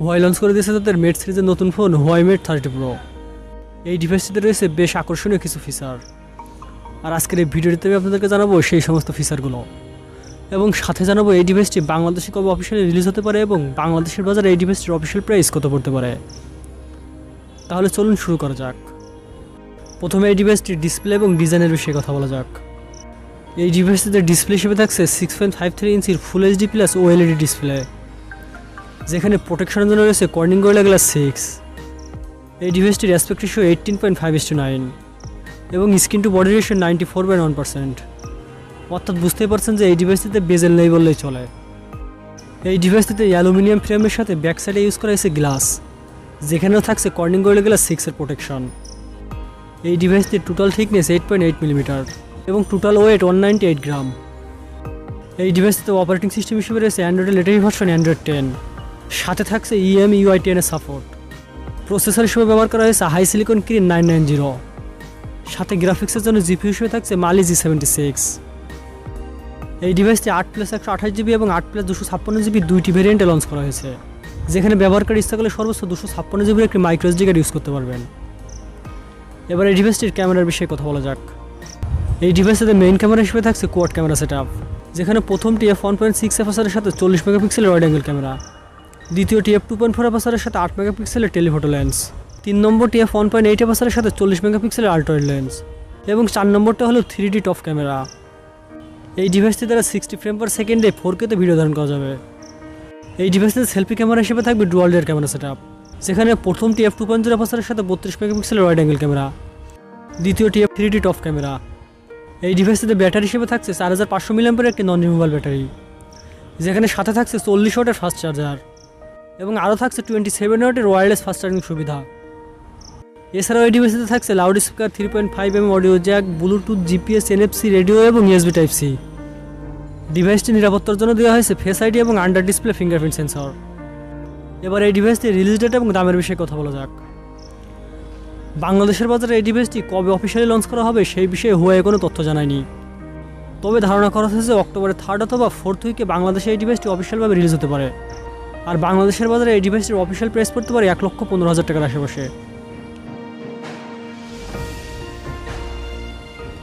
Huawei launch করে দিয়েছে তাদের মেট সিরিজের নতুন ফোন Huawei Mate 30 Pro। এই ডিভাইসটিতে রয়েছে বেশ আকর্ষণীয় কিছু ফিচার, আর আজকের এই ভিডিওটিতে আমি আপনাদেরকে জানাবো সেই সমস্ত ফিচারগুলো, এবং সাথে জানাবো এই ডিভাইসটি বাংলাদেশে কবে অফিসিয়ালি রিলিজ হতে পারে এবং বাংলাদেশের বাজারে এই ডিভাইসটির অফিসিয়াল প্রাইস কত পড়তে পারে। তাহলে চলুন শুরু করা যাক। প্রথমে এই ডিভাইসটির ডিসপ্লে এবং ডিজাইনের বিষয়ে কথা বলা যাক। এই ডিভাইসটিতে ডিসপ্লে হিসেবে থাকছে 6.53 ইঞ্চির full HD plus OLED display, যেখানে প্রোটেকশনের জন্য রয়েছে কর্নিং গরিলা গ্লাস 6। এই ডিভাইসটির অ্যাসপেক্ট রেশিও 18.5:9 এবং স্ক্রিন টু বডি রেশিও 94.1%। অর্থাৎ বুঝতেই পারছেন যে এই ডিভাইসটিতে বেজেল নেই বললেই চলে। এই ডিভাইসটিতে অ্যালুমিনিয়াম ফ্রেমের সাথে ব্যাক সাইডে ইউজ করা হয়েছে গ্লাস, যেখানেও থাকছে কর্নিং গরিলা গ্লাস 6-এর প্রোটেকশন। এই ডিভাইসটির টোটাল থিকনেস 8.8 মিলিমিটার এবং টোটাল ওয়েট 198 গ্রাম। এই ডিভাইসটিতে অপারেটিং সিস্টেম হিসেবে রয়েছে অ্যান্ড্রয়েডের লেটেস্ট ভার্সন অ্যান্ড্রয়েড 10, সাথে থাকছে EMUI 10 এর সাপোর্ট। প্রসেসর হিসেবে ব্যবহার করা হয়েছে হাই সিলিকন কিরিন 990, সাথে গ্রাফিক্সের জন্য জিপিইউ হিসেবে থাকছে মালি G76। এই ডিভাইসটি 8+128GB এবং 8+256GB দুইটি ভেরিয়েন্টে লঞ্চ করা হয়েছে, যেখানে ব্যবহারকারী ইচ্ছা করলে সর্বোচ্চ 256GB একটি মাইক্রো SD কার্ড ইউজ করতে পারবেন। এবার এই ডিভাইসটির ক্যামেরার বিষয়ে কথা বলা যাক। এই ডিভাইসটিতে মেইন ক্যামেরা হিসেবে থাকছে কোয়াড ক্যামেরা সেটআপ, যেখানে প্রথমটি f1.6 অ্যাপারচারের সাথে 40 মেগাপিক্সেলের ওয়াইড অ্যাঙ্গেল ক্যামেরা, দ্বিতীয়টি f2.4 অ্যাপারচারের সাথে 8 মেগাপিক্সেলের টেলিফোটো লেন্স, 3 নম্বরটি f1.8 অ্যাপারচারের সাথে 40 মেগাপিক্সেলের আল্ট্রা ওয়াইড লেন্স, এবং 4 নম্বরটা হলো 3D টপ ক্যামেরা। এই ডিভাইসটি দ্বারা 60 ফ্রেম পার সেকেন্ডে 4K তে ভিডিও ধারণ করা যাবে। এই ডিভাইসটিতে সেলফি ক্যামেরা হিসেবে থাকবে ডুয়াল রিয়ার ক্যামেরা সেটআপ, যেখানে প্রথমটি f2.0 অ্যাপারচারের সাথে 32 মেগাপিক্সেলের ওয়াইড অ্যাঙ্গেল ক্যামেরা, দ্বিতীয়টি 3D টপ ক্যামেরা। এই ডিভাইসটিতে ব্যাটারি হিসেবে থাকছে 4500 mAh একটি নন রিমুভেবল ব্যাটারি, যেখানে সাথে থাকছে 40 ওয়াটের ফাস্ট চার্জার এবং আরও থাকছে 27 ওয়াটের ওয়্যারলেস ফাস্ট চার্জিং সুবিধা। এছাড়াও এই ডিভাইসটিতে থাকছে loud speaker, 3.5mm audio Jack, Bluetooth, GPS, NFC radio এবং USB Type-C। ডিভাইসটি নিরাপত্তার জন্য দেওয়া হয়েছে ফেস আইডি এবং আন্ডার ডিসপ্লে ফিঙ্গারপ্রিন্ট সেন্সর। এবার এই ডিভাইসটির রিলিজ ডেট এবং দামের বিষয়ে কথা বলা যাক। বাংলাদেশের বাজারে এই ডিভাইসটি কবে অফিসিয়ালি লঞ্চ করা হবে সেই বিষয়ে হুয়াওয়ে কোনো তথ্য জানায়নি, তবে ধারণা করা হচ্ছে অক্টোবরের 3rd অথবা 4th উইকে বাংলাদেশে এই ডিভাইসটি অফিসিয়ালভাবে রিলিজ হতে পারে। আর বাংলাদেশের বাজারে এই ডিভাইসটির অফিসিয়াল প্রাইস পড়তে পারে 1,15,000 টাকার আশেপাশে।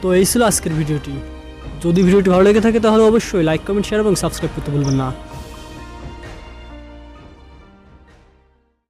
তো এই ছিল আজকের ভিডিওটি। যদি ভিডিওটি ভালো লেগে থাকে তাহলে অবশ্যই লাইক, কমেন্ট, শেয়ার এবং সাবস্ক্রাইব করতে ভুলবেন না।